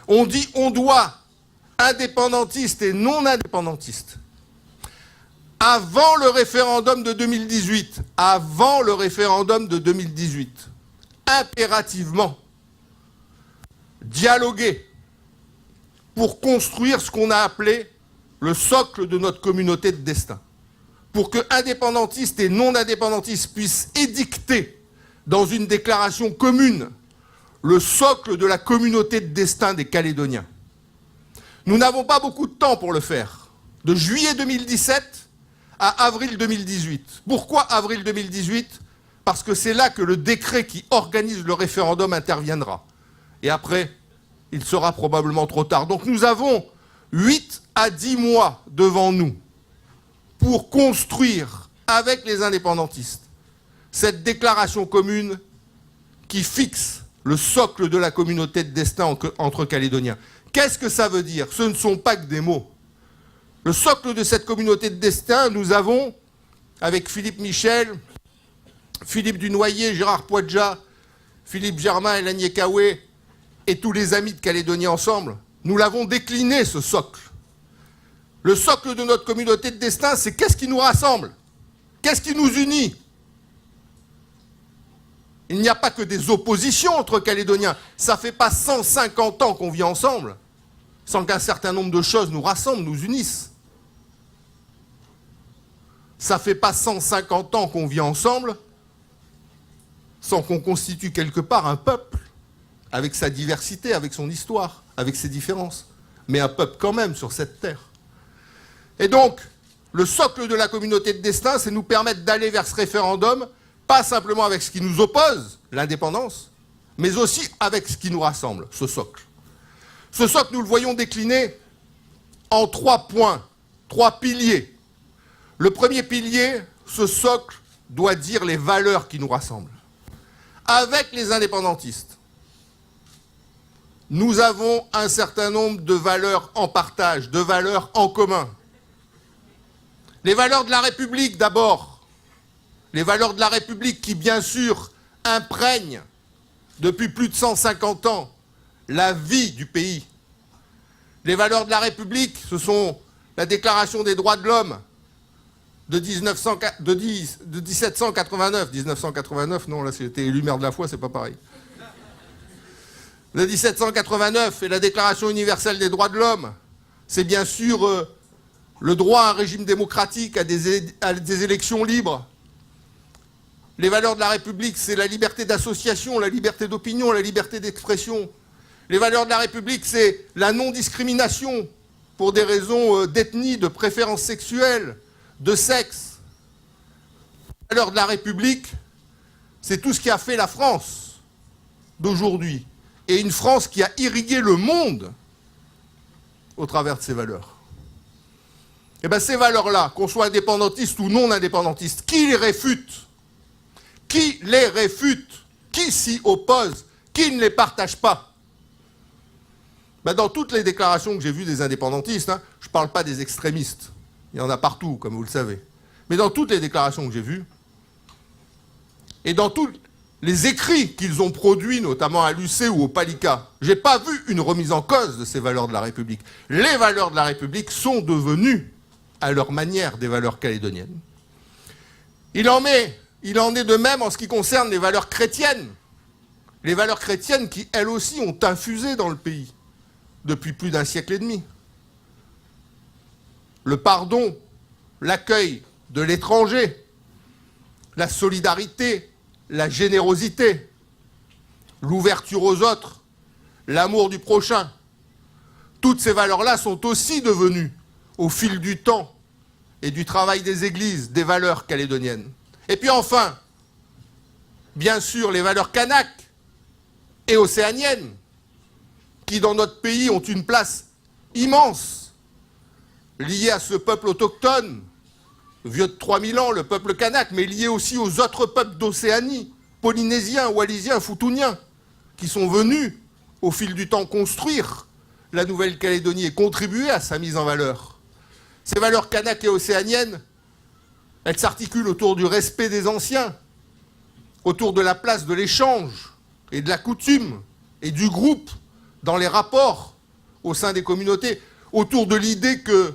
On dit on doit, indépendantistes et non indépendantistes. Avant le référendum de 2018, impérativement, dialoguer pour construire ce qu'on a appelé le socle de notre communauté de destin. Pour que indépendantistes et non indépendantistes puissent édicter dans une déclaration commune le socle de la communauté de destin des Calédoniens. Nous n'avons pas beaucoup de temps pour le faire. De juillet 2017 à avril 2018. Pourquoi avril 2018 ? Parce que c'est là que le décret qui organise le référendum interviendra. Et après, il sera probablement trop tard. Donc nous avons 8 à 10 mois devant nous pour construire avec les indépendantistes cette déclaration commune qui fixe le socle de la communauté de destin entre Calédoniens. Qu'est-ce que ça veut dire ? Ce ne sont pas que des mots. Le socle de cette communauté de destin, nous avons, avec Philippe Michel, Philippe Dunoyer, Gérard Poadja, Philippe Germain, Elanie Kaoué et tous les amis de Calédonie ensemble, nous l'avons décliné, ce socle. Le socle de notre communauté de destin, c'est qu'est-ce qui nous rassemble ? Qu'est-ce qui nous unit ? Il n'y a pas que des oppositions entre Calédoniens. Ça ne fait pas 150 ans qu'on vit ensemble, sans qu'un certain nombre de choses nous rassemblent, nous unissent. Ça ne fait pas 150 ans qu'on vit ensemble, sans qu'on constitue quelque part un peuple, avec sa diversité, avec son histoire, avec ses différences, mais un peuple quand même sur cette terre. Et donc, le socle de la communauté de destin, c'est nous permettre d'aller vers ce référendum, pas simplement avec ce qui nous oppose, l'indépendance, mais aussi avec ce qui nous rassemble, ce socle. Ce socle, nous le voyons décliné en 3 points, 3 piliers. Le premier pilier, ce socle, doit dire les valeurs qui nous rassemblent. Avec les indépendantistes, nous avons un certain nombre de valeurs en partage, de valeurs en commun. Les valeurs de la République, d'abord. Les valeurs de la République qui, bien sûr, imprègnent depuis plus de 150 ans la vie du pays. Les valeurs de la République, ce sont la Déclaration des droits de l'homme de 1789. 1989, non, là c'était élu maire de la foi, c'est pas pareil. De 1789 et la Déclaration universelle des droits de l'homme, c'est bien sûr le droit à un régime démocratique, à des élections libres. Les valeurs de la République, c'est la liberté d'association, la liberté d'opinion, la liberté d'expression. Les valeurs de la République, c'est la non-discrimination pour des raisons d'ethnie, de préférence sexuelle, de sexe. Les valeurs de la République, c'est tout ce qui a fait la France d'aujourd'hui. Et une France qui a irrigué le monde au travers de ces valeurs. Et bien ces valeurs-là, qu'on soit indépendantiste ou non indépendantiste, qui les réfute ? Qui les réfute? Qui s'y oppose? Qui ne les partage pas? Ben dans toutes les déclarations que j'ai vues des indépendantistes, je ne parle pas des extrémistes, il y en a partout, comme vous le savez, mais dans toutes les déclarations que j'ai vues, et dans tous les écrits qu'ils ont produits, notamment à l'UC ou au Palika, je n'ai pas vu une remise en cause de ces valeurs de la République. Les valeurs de la République sont devenues, à leur manière, des valeurs calédoniennes. Il en est de même en ce qui concerne les valeurs chrétiennes. Les valeurs chrétiennes qui, elles aussi, ont infusé dans le pays depuis plus d'un siècle et demi. Le pardon, l'accueil de l'étranger, la solidarité, la générosité, l'ouverture aux autres, l'amour du prochain. Toutes ces valeurs-là sont aussi devenues, au fil du temps et du travail des églises, des valeurs calédoniennes. Et puis enfin, bien sûr, les valeurs kanaks et océaniennes, qui dans notre pays ont une place immense, liée à ce peuple autochtone, vieux de 3000 ans, le peuple kanak, mais lié aussi aux autres peuples d'Océanie, polynésiens, wallisiens, futuniens, qui sont venus, au fil du temps, construire la Nouvelle-Calédonie et contribuer à sa mise en valeur. Ces valeurs kanak et océaniennes, elles s'articulent autour du respect des anciens, autour de la place de l'échange et de la coutume et du groupe dans les rapports au sein des communautés autour de l'idée que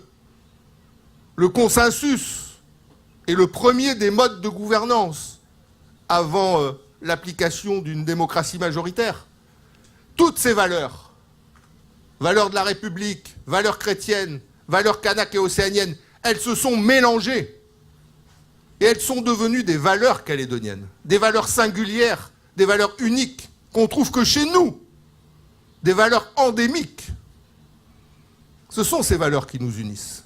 le consensus est le premier des modes de gouvernance avant l'application d'une démocratie majoritaire. Toutes ces valeurs, valeurs de la République, valeurs chrétiennes, valeurs kanaks et océaniennes, elles se sont mélangées et elles sont devenues des valeurs calédoniennes, des valeurs singulières, des valeurs uniques qu'on trouve que chez nous, des valeurs endémiques. Ce sont ces valeurs qui nous unissent.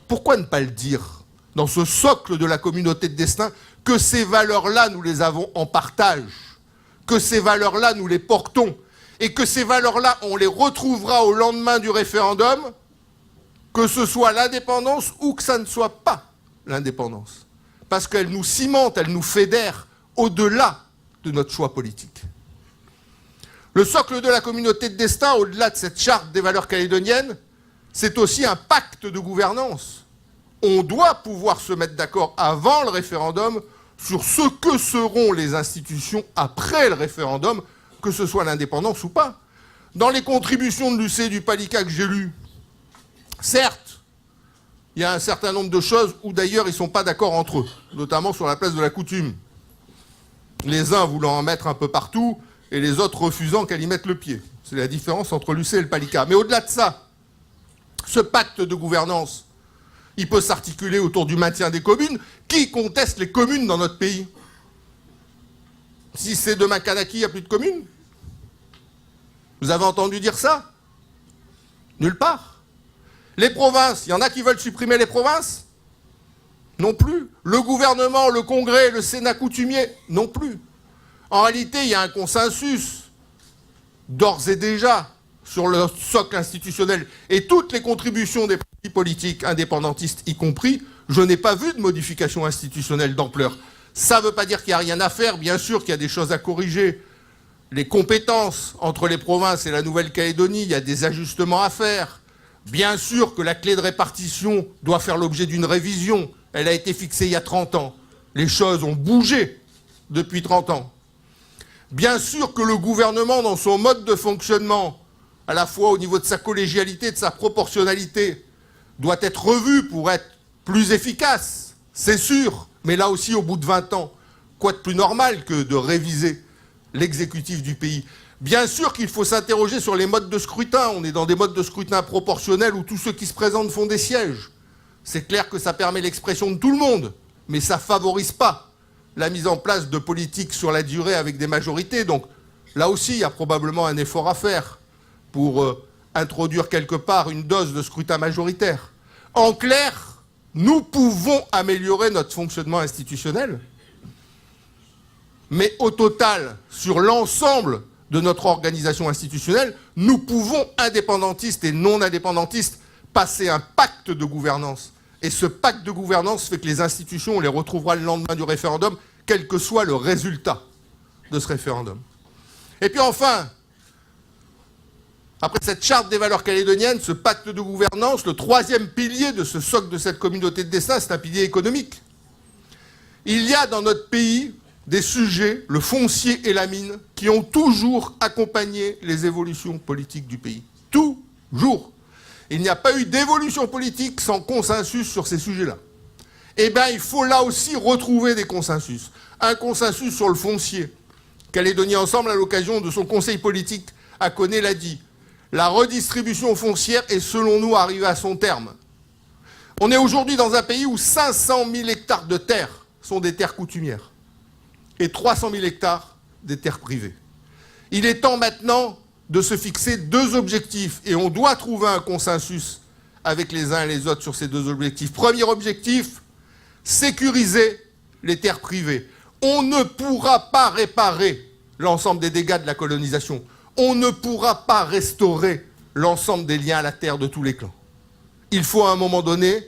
Pourquoi ne pas le dire dans ce socle de la communauté de destin que ces valeurs-là, nous les avons en partage, que ces valeurs-là, nous les portons, et que ces valeurs-là, on les retrouvera au lendemain du référendum, que ce soit l'indépendance ou que ça ne soit pas l'indépendance. Parce qu'elles nous cimentent, elles nous fédèrent au-delà de notre choix politique. Le socle de la communauté de destin, au-delà de cette charte des valeurs calédoniennes, c'est aussi un pacte de gouvernance. On doit pouvoir se mettre d'accord avant le référendum sur ce que seront les institutions après le référendum, que ce soit l'indépendance ou pas. Dans les contributions de l'UC du Palika que j'ai lues, certes, il y a un certain nombre de choses où d'ailleurs ils ne sont pas d'accord entre eux, notamment sur la place de la coutume. Les uns voulant en mettre un peu partout et les autres refusant qu'elle y mette le pied. C'est la différence entre l'UC et le Palika. Mais au-delà de ça, ce pacte de gouvernance, il peut s'articuler autour du maintien des communes. Qui conteste les communes dans notre pays? Si c'est demain Kanaki, il n'y a plus de communes? Vous avez entendu dire ça? Nulle part. Les provinces, il y en a qui veulent supprimer les provinces? Non plus. Le gouvernement, le Congrès, le Sénat coutumier? Non plus. En réalité, il y a un consensus, d'ores et déjà, sur le socle institutionnel. Et toutes les contributions des partis politiques indépendantistes y compris, je n'ai pas vu de modification institutionnelle d'ampleur. Ça ne veut pas dire qu'il n'y a rien à faire, bien sûr qu'il y a des choses à corriger. Les compétences entre les provinces et la Nouvelle-Calédonie, il y a des ajustements à faire. Bien sûr que la clé de répartition doit faire l'objet d'une révision. Elle a été fixée il y a 30 ans. Les choses ont bougé depuis 30 ans. Bien sûr que le gouvernement, dans son mode de fonctionnement, à la fois au niveau de sa collégialité, de sa proportionnalité, doit être revu pour être plus efficace, c'est sûr. Mais là aussi, au bout de 20 ans, quoi de plus normal que de réviser l'exécutif du pays? Bien sûr qu'il faut s'interroger sur les modes de scrutin. On est dans des modes de scrutin proportionnels où tous ceux qui se présentent font des sièges. C'est clair que ça permet l'expression de tout le monde, mais ça ne favorise pas la mise en place de politiques sur la durée avec des majorités. Donc là aussi, il y a probablement un effort à faire pour introduire quelque part une dose de scrutin majoritaire. En clair, nous pouvons améliorer notre fonctionnement institutionnel, mais au total, sur l'ensemble de notre organisation institutionnelle, nous pouvons, indépendantistes et non indépendantistes, passer un pacte de gouvernance. Et ce pacte de gouvernance fait que les institutions, on les retrouvera le lendemain du référendum, quel que soit le résultat de ce référendum. Et puis enfin, après cette charte des valeurs calédoniennes, ce pacte de gouvernance, le troisième pilier de ce socle de cette communauté de destin, c'est un pilier économique. Il y a dans notre pays des sujets, le foncier et la mine, qui ont toujours accompagné les évolutions politiques du pays. Toujours. Il n'y a pas eu d'évolution politique sans consensus sur ces sujets-là. Eh bien, il faut là aussi retrouver des consensus. Un consensus sur le foncier. Calédonie Ensemble, à l'occasion de son conseil politique, à Koné l'a dit. La redistribution foncière est, selon nous, arrivée à son terme. On est aujourd'hui dans un pays où 500 000 hectares de terres sont des terres coutumières et 300 000 hectares des terres privées. Il est temps maintenant de se fixer deux objectifs et on doit trouver un consensus avec les uns et les autres sur ces deux objectifs. Premier objectif, sécuriser les terres privées. On ne pourra pas réparer l'ensemble des dégâts de la colonisation. On ne pourra pas restaurer l'ensemble des liens à la terre de tous les clans. Il faut à un moment donné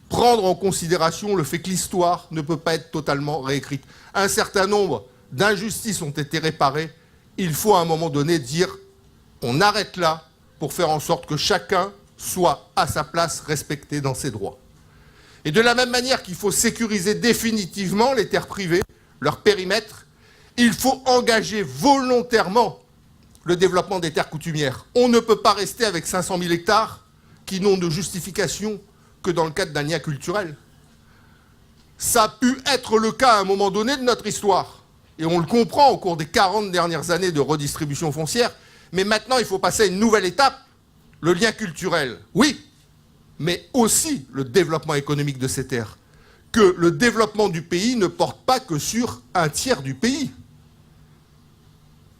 prendre en considération le fait que l'histoire ne peut pas être totalement réécrite. Un certain nombre d'injustices ont été réparées. Il faut à un moment donné dire on arrête là pour faire en sorte que chacun soit à sa place respecté dans ses droits. Et de la même manière qu'il faut sécuriser définitivement les terres privées, leur périmètre, il faut engager volontairement le développement des terres coutumières. On ne peut pas rester avec 500 000 hectares qui n'ont de justification que dans le cadre d'un lien culturel. Ça a pu être le cas à un moment donné de notre histoire. Et on le comprend au cours des 40 dernières années de redistribution foncière. Mais maintenant, il faut passer à une nouvelle étape. Le lien culturel, oui, mais aussi le développement économique de ces terres. Que le développement du pays ne porte pas que sur un tiers du pays.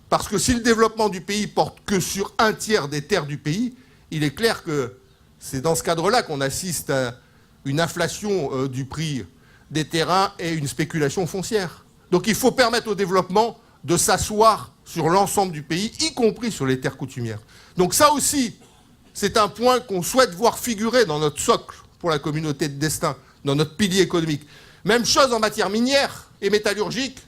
Parce que si le développement du pays porte que sur un tiers des terres du pays, il est clair que c'est dans ce cadre-là qu'on assiste à une inflation du prix des terrains et une spéculation foncière. Donc il faut permettre au développement de s'asseoir sur l'ensemble du pays, y compris sur les terres coutumières. Donc ça aussi, c'est un point qu'on souhaite voir figurer dans notre socle pour la communauté de destin, dans notre pilier économique. Même chose en matière minière et métallurgique.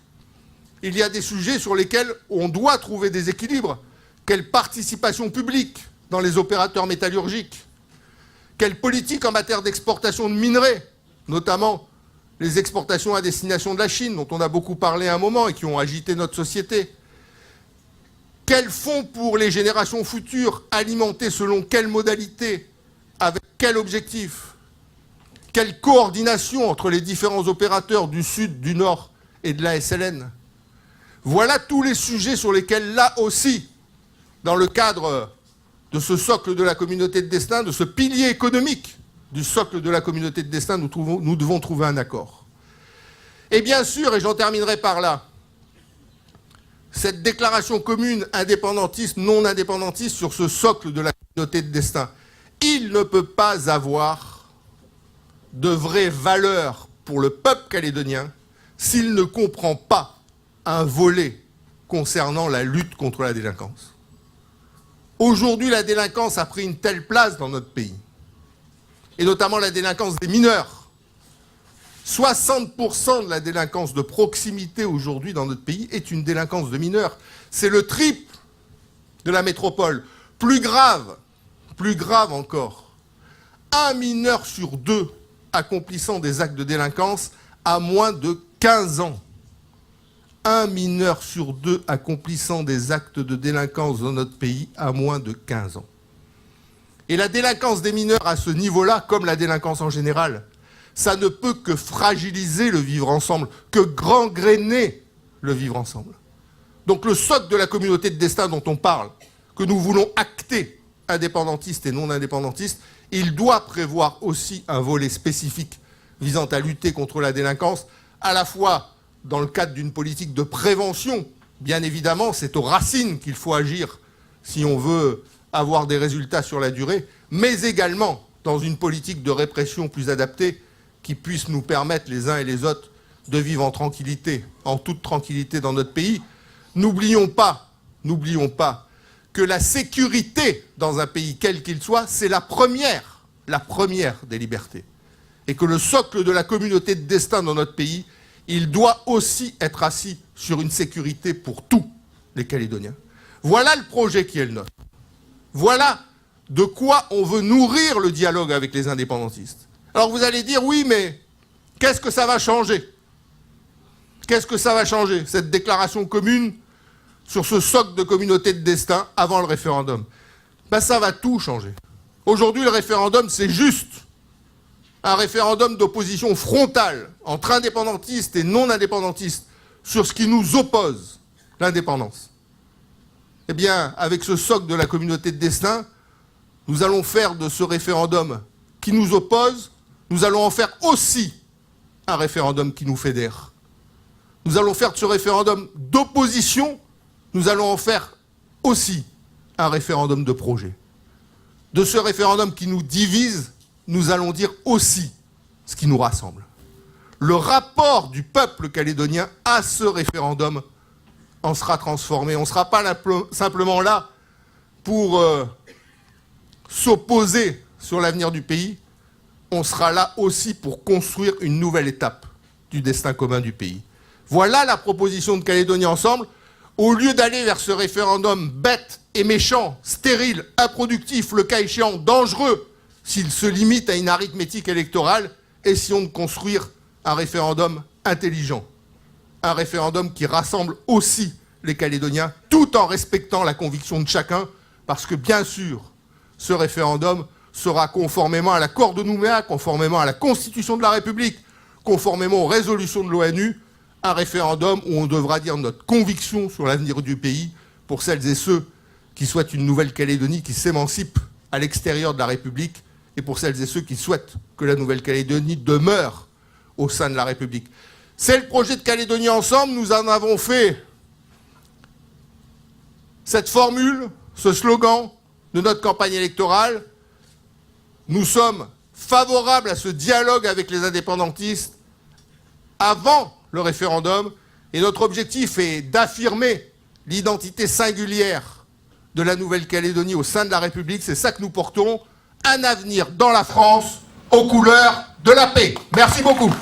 Il y a des sujets sur lesquels on doit trouver des équilibres. Quelle participation publique dans les opérateurs métallurgiques? Quelle politique en matière d'exportation de minerais, notamment les exportations à destination de la Chine, dont on a beaucoup parlé à un moment et qui ont agité notre société? Quels fonds pour les générations futures, alimentés selon quelles modalités, avec quel objectif? Quelle coordination entre les différents opérateurs du Sud, du Nord et de la SLN? Voilà tous les sujets sur lesquels, là aussi, dans le cadre de ce socle de la communauté de destin, de ce pilier économique du socle de la communauté de destin, nous devons trouver un accord. Et bien sûr, et j'en terminerai par là, cette déclaration commune indépendantiste, non indépendantiste sur ce socle de la communauté de destin, il ne peut pas avoir de vraie valeur pour le peuple calédonien s'il ne comprend pas un volet concernant la lutte contre la délinquance. Aujourd'hui, la délinquance a pris une telle place dans notre pays, et notamment la délinquance des mineurs. 60% de la délinquance de proximité aujourd'hui dans notre pays est une délinquance de mineurs. C'est le triple de la métropole. Plus grave encore, un mineur sur deux accomplissant des actes de délinquance a moins de 15 ans. Un mineur sur deux accomplissant des actes de délinquance dans notre pays a moins de 15 ans. Et la délinquance des mineurs à ce niveau-là, comme la délinquance en général, ça ne peut que fragiliser le vivre ensemble, que gangréner le vivre ensemble. Donc le socle de la communauté de destin dont on parle, que nous voulons acter, indépendantiste et non indépendantiste, il doit prévoir aussi un volet spécifique visant à lutter contre la délinquance, à la fois dans le cadre d'une politique de prévention. Bien évidemment, c'est aux racines qu'il faut agir si on veut avoir des résultats sur la durée, mais également dans une politique de répression plus adaptée qui puisse nous permettre les uns et les autres de vivre en tranquillité, en toute tranquillité dans notre pays. N'oublions pas que la sécurité dans un pays quel qu'il soit, c'est la première des libertés. Et que le socle de la communauté de destin dans notre pays, il doit aussi être assis sur une sécurité pour tous les Calédoniens. Voilà le projet qui est le nôtre. Voilà de quoi on veut nourrir le dialogue avec les indépendantistes. Alors vous allez dire, oui, mais qu'est-ce que ça va changer? Qu'est-ce que ça va changer, cette déclaration commune sur ce socle de communauté de destin avant le référendum? Ben, ça va tout changer. Aujourd'hui, le référendum, c'est juste un référendum d'opposition frontale entre indépendantistes et non-indépendantistes sur ce qui nous oppose, l'indépendance. Eh bien, avec ce socle de la communauté de destin, nous allons faire de ce référendum qui nous oppose, nous allons en faire aussi un référendum qui nous fédère. Nous allons faire de ce référendum d'opposition, nous allons en faire aussi un référendum de projet. De ce référendum qui nous divise, nous allons dire aussi ce qui nous rassemble. Le rapport du peuple calédonien à ce référendum en sera transformé. On ne sera pas simplement là pour s'opposer sur l'avenir du pays, on sera là aussi pour construire une nouvelle étape du destin commun du pays. Voilà la proposition de Calédonie Ensemble. Au lieu d'aller vers ce référendum bête et méchant, stérile, improductif, le cas échéant, dangereux, s'il se limite à une arithmétique électorale, essayons de construire un référendum intelligent. Un référendum qui rassemble aussi les Calédoniens, tout en respectant la conviction de chacun, parce que bien sûr, ce référendum sera conformément à l'accord de Nouméa, conformément à la Constitution de la République, conformément aux résolutions de l'ONU, un référendum où on devra dire notre conviction sur l'avenir du pays pour celles et ceux qui souhaitent une Nouvelle-Calédonie qui s'émancipe à l'extérieur de la République et pour celles et ceux qui souhaitent que la Nouvelle-Calédonie demeure au sein de la République. C'est le projet de Calédonie Ensemble, nous en avons fait cette formule, ce slogan de notre campagne électorale. Nous sommes favorables à ce dialogue avec les indépendantistes avant le référendum et notre objectif est d'affirmer l'identité singulière de la Nouvelle-Calédonie au sein de la République. C'est ça que nous portons, un avenir dans la France aux couleurs de la paix. Merci beaucoup.